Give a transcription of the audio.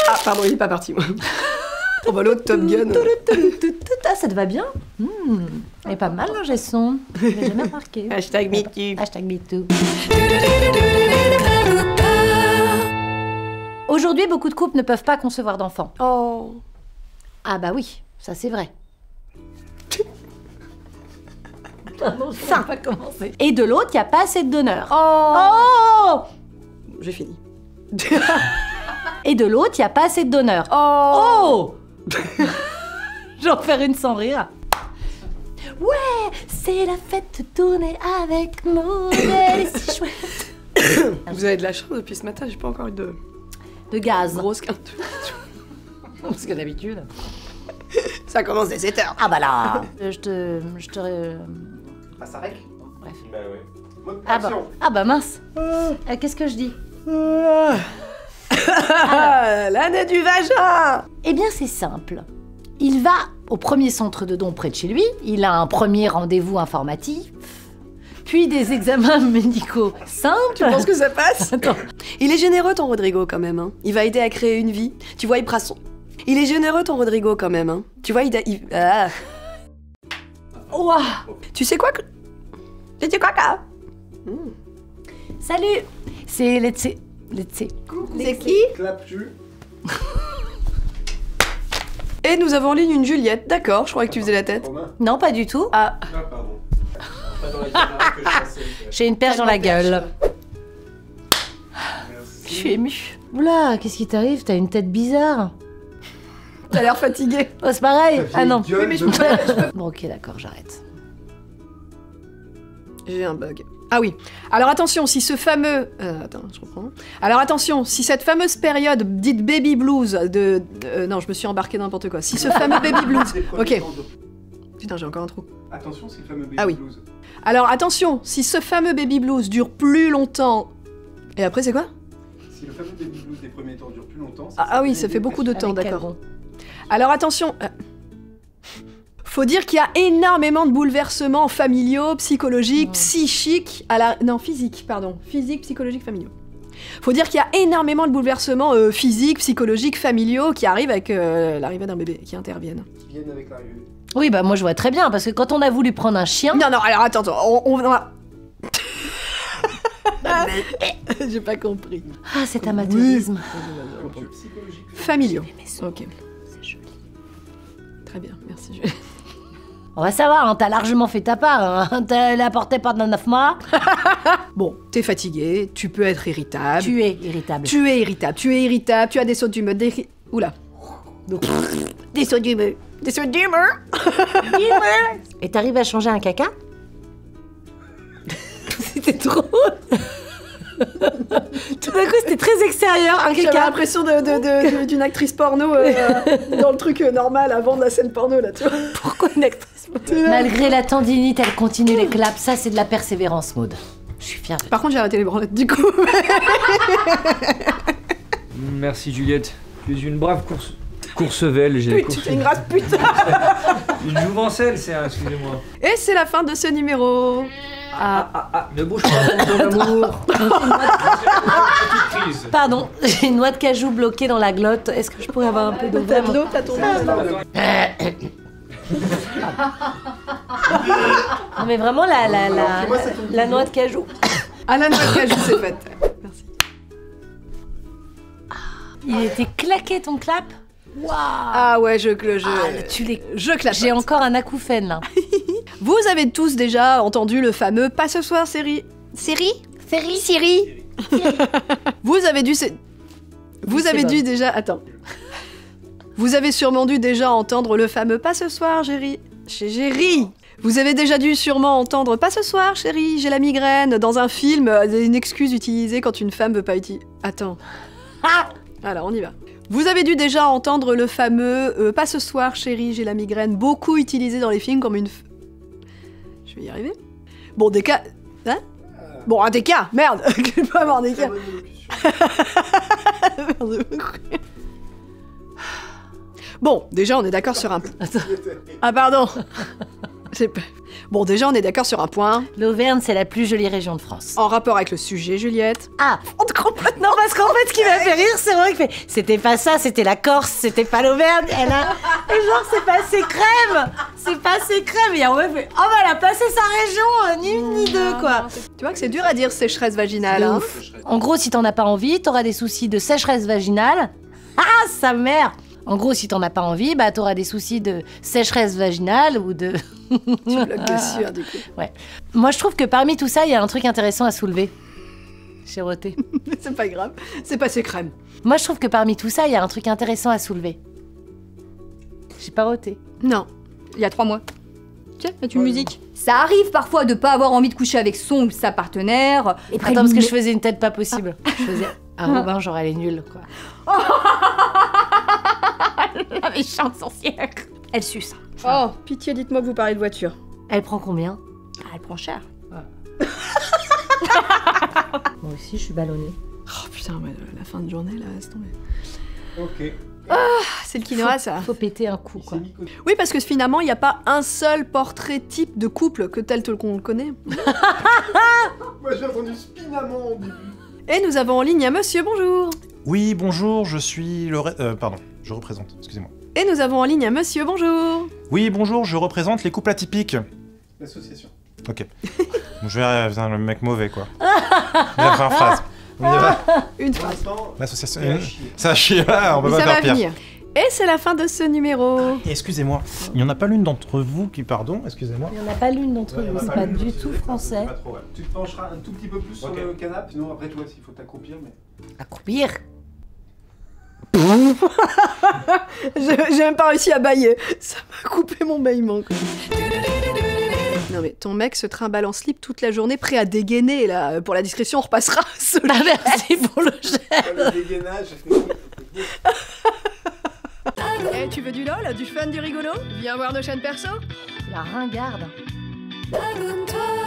Ah, pardon, il est pas parti, moi. Oh bah l'autre Top Gun. Ah, ça te va bien? Elle est pas mal, l'ingé son. J'ai jamais remarqué. Hashtag MeToo. Hashtag MeToo. Aujourd'hui, beaucoup de couples ne peuvent pas concevoir d'enfants. Oh. Ah bah oui, ça c'est vrai. Ça va commencer. Et de l'autre, il n'y a pas assez de donneurs. Oh. Oh! J'ai fini. Et de l'autre, il n'y a pas assez de donneurs. Oh. Je vais en faire une sans rire. Ouais, c'est la fête, tourner avec Maud, elle est si chouette. Vous avez de la chance, depuis ce matin, j'ai pas encore eu de De gaz. grosse quinte. Parce que d'habitude... Ça commence dès 7h. Ah bah là, je te... Ah, ça règle. Bref. Bah ouais. Mode Ah bah, action. ah bah mince. Qu'est-ce que je dis? Ah, l'année du vagin. Eh bien, c'est simple. Il va au premier centre de dons près de chez lui, il a un premier rendez-vous informatif, puis des examens médicaux simples. Tu penses que ça passe? Attends. Il est généreux, ton Rodrigo, quand même. Hein. Il va aider à créer une vie. Tu vois, il prend son... Il est généreux, ton Rodrigo, quand même. Hein. Tu vois, Ah. Ouah. Tu sais quoi que... Tu sais quoi que... Salut, c'est Letze. C'est qui? Clap-tu. Et nous avons en ligne une Juliette. D'accord, je croyais que tu faisais la tête. Romain. Non, pas du tout. Ah. Ah, pardon. Pas dans la caméra que je pensais. J'ai une perche dans la gueule. Merci. Je suis émue. Oula, qu'est-ce qui t'arrive? T'as une tête bizarre. T'as l'air fatigué. Oh, c'est pareil. Ah non. Gueule mais je de- peux Bon, ok, d'accord, j'arrête. J'ai un bug. Ah oui. Alors attention, si ce fameux... attends, je reprends. Alors attention, si cette fameuse période dite baby blues non, je me suis embarqué dans n'importe quoi. Si ce fameux baby blues... Des premiers Ok. temps de- Putain, j'ai encore un trou. Attention, c'est le fameux baby Ah oui. blues. Alors attention, si ce fameux baby blues dure plus longtemps... Et après, c'est quoi? Si le fameux baby blues des premiers temps dure plus longtemps... Ah oui, ça fait beaucoup de temps, Avec d'accord. Calgon. Alors attention... Faut dire qu'il y a énormément de bouleversements familiaux, psychologiques, psychiques, non, physiques, pardon. Physiques, psychologiques, familiaux. Faut dire qu'il y a énormément de bouleversements physiques, psychologiques, familiaux qui arrivent avec l'arrivée d'un bébé, qui interviennent. Qui viennent avec l'arrivée. Oui, bah moi je vois très bien, parce que quand on a voulu prendre un chien... Non, non, alors attends, on va... J'ai pas compris. Ah, cet amateurisme. Psychologique. Familiaux. Mais Ok. c'est joli. Très bien, merci Julie. On va savoir, hein, t'as largement fait ta part. Hein. T'as la portée pendant 9 mois. Bon, t'es fatigué, tu peux être irritable. Tu es irritable. Tu es irritable, tu as des sauts d'humeur, Oula. Des sauts d'humeur. Des sauts d'humeur. Et t'arrives à changer un caca? C'était drôle. Tout d'un coup, c'était très extérieur, un J'avais caca. l'impression d'une actrice porno dans le truc normal avant de la scène porno, là, tu vois. Pourquoi une actrice? Malgré la tendinite, elle continue les claps. Ça, c'est de la persévérance, Maud. Je suis fière de toi. Par contre, j'ai arrêté les branlettes, du coup. Merci Juliette. Tu es une brave courcevelle. J'ai Pute, t'es une grasse pute. Une jouvencelle, c'est un, excusez-moi. Et c'est la fin de ce numéro. Ne bouge pas, mon amour. Petite crise. Pardon, j'ai une noix de cajou bloquée dans la glotte. Est-ce que je pourrais avoir un peu d'eau? T'as de l'eau, t'as ton Non mais vraiment la noix de cajou. Ah, la noix de cajou, c'est faite. Merci. Il était claqué ton clap. Waouh. Ah ouais, Tu les... je clappe. J'ai encore un acouphène là. Vous avez tous déjà entendu le fameux Pas ce soir, série. Série. Vous avez dû... Vous avez dû déjà... Attends. Vous avez sûrement dû déjà entendre le fameux Pas ce soir, chérie. Chez Géry. Vous avez déjà dû sûrement entendre Pas ce soir, chérie, j'ai la migraine. Dans un film, une excuse utilisée quand une femme veut pas utiliser... Attends. Alors, on y va. Vous avez dû déjà entendre le fameux Pas ce soir, chérie, j'ai la migraine, beaucoup utilisé dans les films comme une... Je vais y arriver. Bon, des cas... Hein? Bon, un des cas, merde. Je vais pas avoir des cas. Merde. Bon, déjà, on est d'accord sur un... Ah, pardon. C'est pas- Bon, déjà, on est d'accord sur un point. L'Auvergne, c'est la plus jolie région de France. En rapport avec le sujet, Juliette. Ah, on te comprend. Non, parce qu'en fait, ce qui m'a fait rire, c'est vrai que c'était pas ça, c'était la Corse, c'était pas l'Auvergne. Elle a... Et genre, c'est passé crème. C'est passé crème. Et on m'a fait, oh, bah, elle a passé sa région, ni une ni deux, quoi. Tu vois que c'est dur à dire sécheresse vaginale, hein. En gros, si t'en as pas envie, t'auras des soucis de sécheresse vaginale. Ah, sa mère. En gros, si t'en as pas envie, bah t'auras des soucis de sécheresse vaginale ou de... Tu bloques dessus, hein, du coup. Ouais. Moi, je trouve que parmi tout ça, il y a un truc intéressant à soulever. Chéroté. C'est pas grave, c'est passé crème. Moi, je trouve que parmi tout ça, il y a un truc intéressant à soulever. J'ai pas roté. Non. Il y a 3 mois. Tiens, mettre une musique. Ça arrive parfois de pas avoir envie de coucher avec son ou sa partenaire. Et Attends, parce que je faisais une tête pas possible. Je faisais... Ah, Robin, genre, elle est nulle, quoi. La méchante sorcière. Elle suce. Oh, pitié, dites-moi que vous parlez de voiture. Elle prend combien? Ah, elle prend cher. Moi aussi, je suis ballonnée. Oh putain, mais la fin de journée, là, laisse tomber. Ok. Ah, c'est le quinoa, ça. Faut péter un coup, Il quoi. s'est mis côté. Oui, parce que finalement, il n'y a pas un seul portrait type de couple que tel qu'on le connaît. Moi j'ai entendu spinamment au début. Et nous avons en ligne un monsieur, bonjour. Oui, bonjour, je suis le... pardon, je représente, excusez-moi. Et nous avons en ligne un monsieur, bonjour. Oui, bonjour, je représente les couples atypiques. L'association. Ok. Bon, je vais... Putain, le mec mauvais, quoi. La première phrase. On y va. Une Pour phrase. l'instant, L'association... c'est à chier. Ça a chié, là, on peut Mais pas ça va faire pire. venir. Et c'est la fin de ce numéro. Et excusez-moi, il n'y en a pas l'une d'entre vous qui... Pardon, excusez-moi. Il n'y en a pas l'une d'entre Ouais, y en vous, a c'est pas pas l'une, du c'est tout vrai, français. c'est pas trop, ouais. Tu te pencheras un tout petit peu plus sur Ok. le canapé, sinon après toi s'il faut t'accroupir, mais... Accroupir. J'ai même pas réussi à bailler. Ça m'a coupé mon bâillement, quoi. Non mais ton mec se trimballe en slip toute la journée, prêt à dégainer, là. Pour la discrétion, on repassera. Ah, merci pour le jet. Le dégainage, Eh, tu veux du lol, du fun, du rigolo? Viens voir nos chaînes perso. La ringarde. Abonne-toi.